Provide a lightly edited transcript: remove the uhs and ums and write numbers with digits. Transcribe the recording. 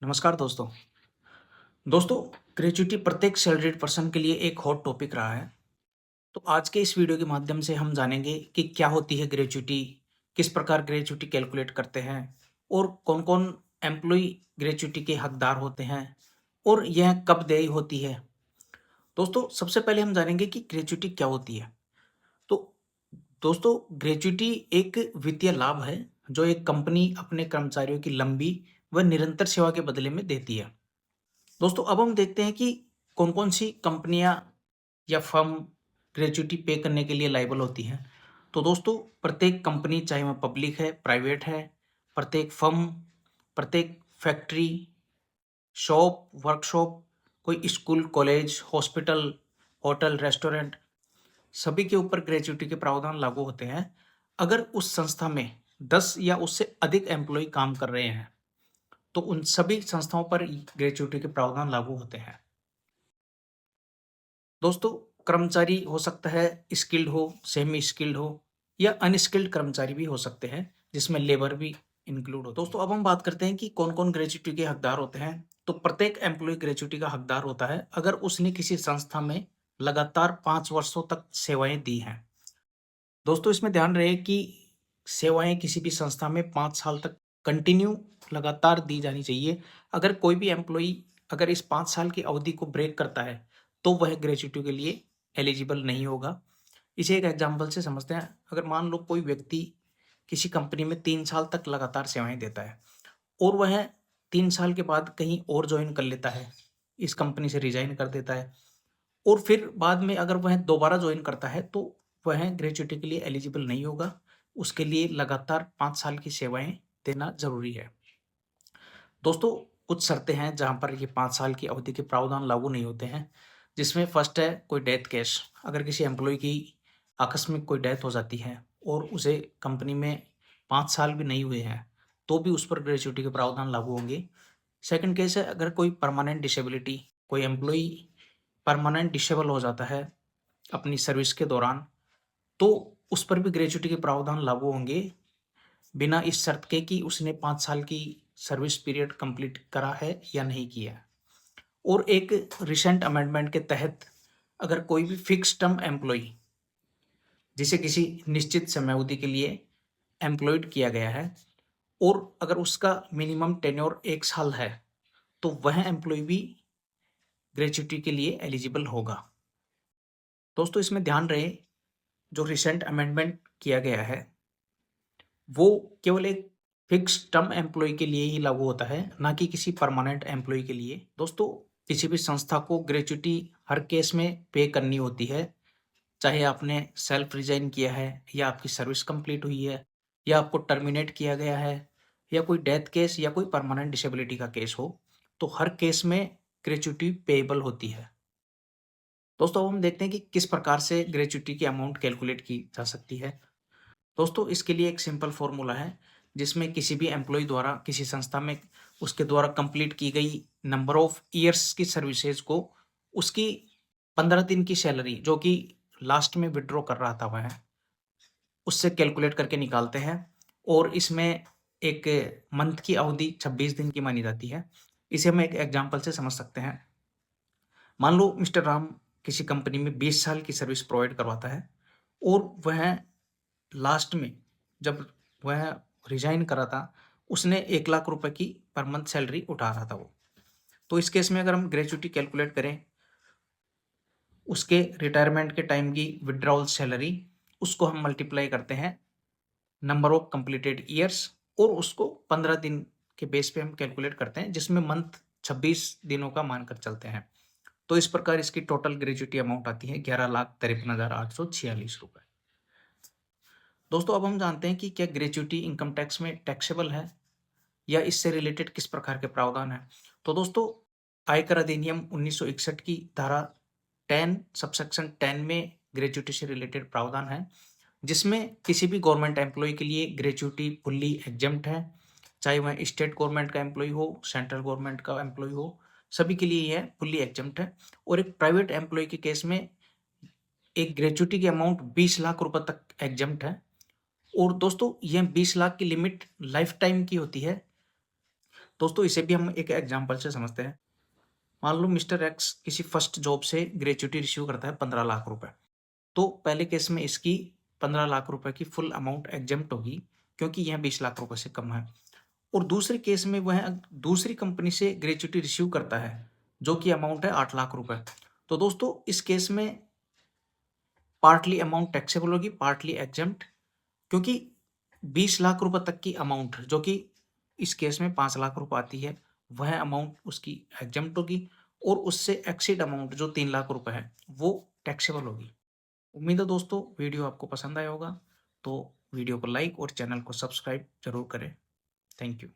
नमस्कार दोस्तों। दोस्तों, ग्रेच्युटी प्रत्येक सैलरीड पर्सन के लिए एक हॉट टॉपिक रहा है। तो आज के इस वीडियो के माध्यम से हम जानेंगे कि क्या होती है ग्रेच्युटी, किस प्रकार ग्रेच्युटी कैलकुलेट करते हैं और कौन-कौन एम्प्लॉयी ग्रेच्युटी के हकदार होते हैं और यह कब देय होती है। दोस्तों, सबसे पहले हम जानेंगे कि ग्रेच्युटी क्या होती है। तो दोस्तों, ग्रेच्युटी एक वित्तीय लाभ है जो एक कंपनी अपने कर्मचारियों की लंबी व निरंतर सेवा के बदले में देती है। दोस्तों, अब हम देखते हैं कि कौन-कौन सी कंपनियाँ या फर्म ग्रेच्युटी पे करने के लिए लायबल होती हैं। तो दोस्तों, प्रत्येक कंपनी चाहे वह पब्लिक है, प्राइवेट है, प्रत्येक फर्म, प्रत्येक फैक्ट्री, शॉप, वर्कशॉप, कोई school, college, hospital, hotel, restaurant, सभी के ऊपर ग्रेच्युटी के प्रावधान लागू होते हैं। अगर उस संस्था में 10 या उससे अधिक एम्प्लॉयी काम कर रहे हैं, तो उन सभी संस्थाओं पर ग्रेच्युटी के प्रावधान लागू होते हैं। दोस्तों, कर्मचारी हो सकता है स्किल्ड हो, सेमी स्किल्ड हो या अनस्किल्ड कर्मचारी भी हो सकते हैं, जिसमें लेबर भी इंक्लूड हो। दोस्तों, अब हम बात करते हैं कि कौन-कौन ग्रेच्युटी के हकदार होते हैं। तो प्रत्येक एम्प्लॉयी ग्रेच्युटी का हकदार होता है अगर उसने किसी संस्था में लगातार 5 वर्षों तक सेवाएँ दी हैं। दोस्तों, इसमें ध्यान रहे कि सेवाएँ किसी भी संस्था में 5 साल तक कंटिन्यू लगातार दी जानी चाहिए। अगर कोई भी एम्प्लॉयी अगर इस 5 साल की अवधि को ब्रेक करता है, तो वह ग्रेच्युटी के लिए एलिजिबल नहीं होगा। इसे एक एग्ज़ाम्पल से समझते हैं। अगर मान लो कोई व्यक्ति किसी कंपनी में 3 साल तक लगातार सेवाएँ देता है और वह 3 साल के बाद कहीं और जॉइन कर लेता है, इस कंपनी से रिज़ाइन कर देता है और फिर बाद में अगर वह दोबारा जॉइन करता है, तो वह ग्रेच्युटी के लिए एलिजिबल नहीं होगा। उसके लिए लगातार 5 साल की सेवाएँ देना ज़रूरी है। दोस्तों, कुछ शर्तें हैं जहाँ पर ये 5 साल की अवधि के प्रावधान लागू नहीं होते हैं, जिसमें फर्स्ट है कोई डेथ केस। अगर किसी एम्प्लॉयी की आकस्मिक कोई डेथ हो जाती है और उसे कंपनी में 5 साल भी नहीं हुए हैं, तो भी उस पर ग्रेच्युटी के प्रावधान लागू होंगे। सेकंड केस है अगर कोई परमानेंट डिसेबिलिटी, कोई एम्प्लॉयी परमानेंट डिसेबल हो जाता है अपनी सर्विस के दौरान, तो उस पर भी ग्रेच्युटी के प्रावधान लागू होंगे, बिना इस शर्त के कि उसने 5 साल की सर्विस पीरियड कंप्लीट करा है या नहीं किया है। और एक रिसेंट अमेंडमेंट के तहत अगर कोई भी फिक्स टर्म एम्प्लॉयी जिसे किसी निश्चित समयावधि के लिए एम्प्लॉयड किया गया है और अगर उसका मिनिमम टेन्योर 1 साल है, तो वह एम्प्लॉयी भी ग्रेच्युटी के लिए एलिजिबल होगा। दोस्तों, इसमें ध्यान रहे जो रिसेंट अमेंडमेंट किया गया है, वो केवल एक फिक्स टर्म एम्प्लॉयी के लिए ही लागू होता है, ना कि किसी परमानेंट एम्प्लॉयी के लिए। दोस्तों, किसी भी संस्था को ग्रेच्युटी हर केस में पे करनी होती है, चाहे आपने सेल्फ रिज़ाइन किया है या आपकी सर्विस कंप्लीट हुई है या आपको टर्मिनेट किया गया है या कोई डेथ केस या कोई परमानेंट डिसेबिलिटी का केस हो, तो हर केस में ग्रेच्युटी पेएबल होती है। दोस्तों, अब हम देखते हैं कि किस प्रकार से ग्रेच्युटी की अमाउंट कैलकुलेट की जा सकती है। दोस्तों, इसके लिए एक सिंपल फ़ॉर्मूला है, जिसमें किसी भी एम्प्लॉयी द्वारा किसी संस्था में उसके द्वारा कंप्लीट की गई नंबर ऑफ ईयर्स की सर्विसेज़ को उसकी 15 दिन की सैलरी जो कि लास्ट में विथड्रॉ कर रहा था वह, उससे कैलकुलेट करके निकालते हैं और इसमें एक मंथ की अवधि 26 दिन की मानी जाती है। इसे हम एक एग्ज़ाम्पल से समझ सकते हैं। मान लो मिस्टर राम किसी कंपनी में 20 साल की सर्विस प्रोवाइड करवाता है और वह लास्ट में जब वह रिज़ाइन करा था, उसने 1 लाख रुपए की पर मंथ सैलरी उठा रहा था वो। तो इस केस में अगर हम ग्रेच्युटी कैलकुलेट करें, उसके रिटायरमेंट के टाइम की विथड्रॉवल सैलरी, उसको हम मल्टीप्लाई करते हैं नंबर ऑफ कंप्लीटेड ईयर्स और उसको 15 दिन के बेस पे हम कैलकुलेट करते हैं, जिसमें मंथ 26 दिनों का मानकर चलते हैं। तो इस प्रकार इसकी टोटल ग्रेच्युटी अमाउंट आती है 11,53,846 रुपए। दोस्तों, अब हम जानते हैं कि क्या ग्रेच्युटी इनकम टैक्स में टैक्सेबल है या इससे रिलेटेड किस प्रकार के प्रावधान हैं। तो दोस्तों, आयकर अधिनियम 1961 की धारा 10 सबसेक्शन 10 में ग्रेच्युटी से रिलेटेड प्रावधान है, जिसमें किसी भी गवर्नमेंट एम्प्लॉय के लिए ग्रेच्युटी फुल्ली एग्जम्प्ट है, चाहे वह स्टेट गवर्नमेंट का एम्प्लॉय हो, सेंट्रल गवर्नमेंट का एम्प्लॉय हो, सभी के लिए यह फुल्ली एग्जम्प्ट है। और एक प्राइवेट एम्प्लॉय के केस में एक ग्रेच्युटी की अमाउंट 20 लाख रुपए तक एग्जम्प्ट है। और दोस्तों, यह 20 लाख की लिमिट लाइफ टाइम की होती है। दोस्तों इसे भी हम एक एग्जाम्पल से समझते हैं। मान लो मिस्टर एक्स किसी फर्स्ट जॉब से ग्रेच्युटी रिसीव करता है 15 लाख रुपए। तो पहले केस में इसकी 15 लाख रुपए की फुल अमाउंट एग्जेम्प्ट होगी, क्योंकि यह 20 लाख रुपए से कम है। और दूसरे केस में वह दूसरी कंपनी से ग्रेच्युटी रिसीव करता है, जो कि अमाउंट है 8 लाख रुपए। तो दोस्तों इस केस में पार्टली अमाउंट टैक्सेबल होगी, पार्टली एग्जेम्प्ट, क्योंकि 20 लाख रुपए तक की अमाउंट, जो कि इस केस में 5 लाख रुपए आती है, वह अमाउंट उसकी एग्जेम्प्ट होगी। और उससे एक्सीड अमाउंट जो 3 लाख रुपए है, वो टैक्सेबल होगी। उम्मीद है दोस्तों वीडियो आपको पसंद आया होगा। तो वीडियो को लाइक और चैनल को सब्सक्राइब जरूर करें। Thank you.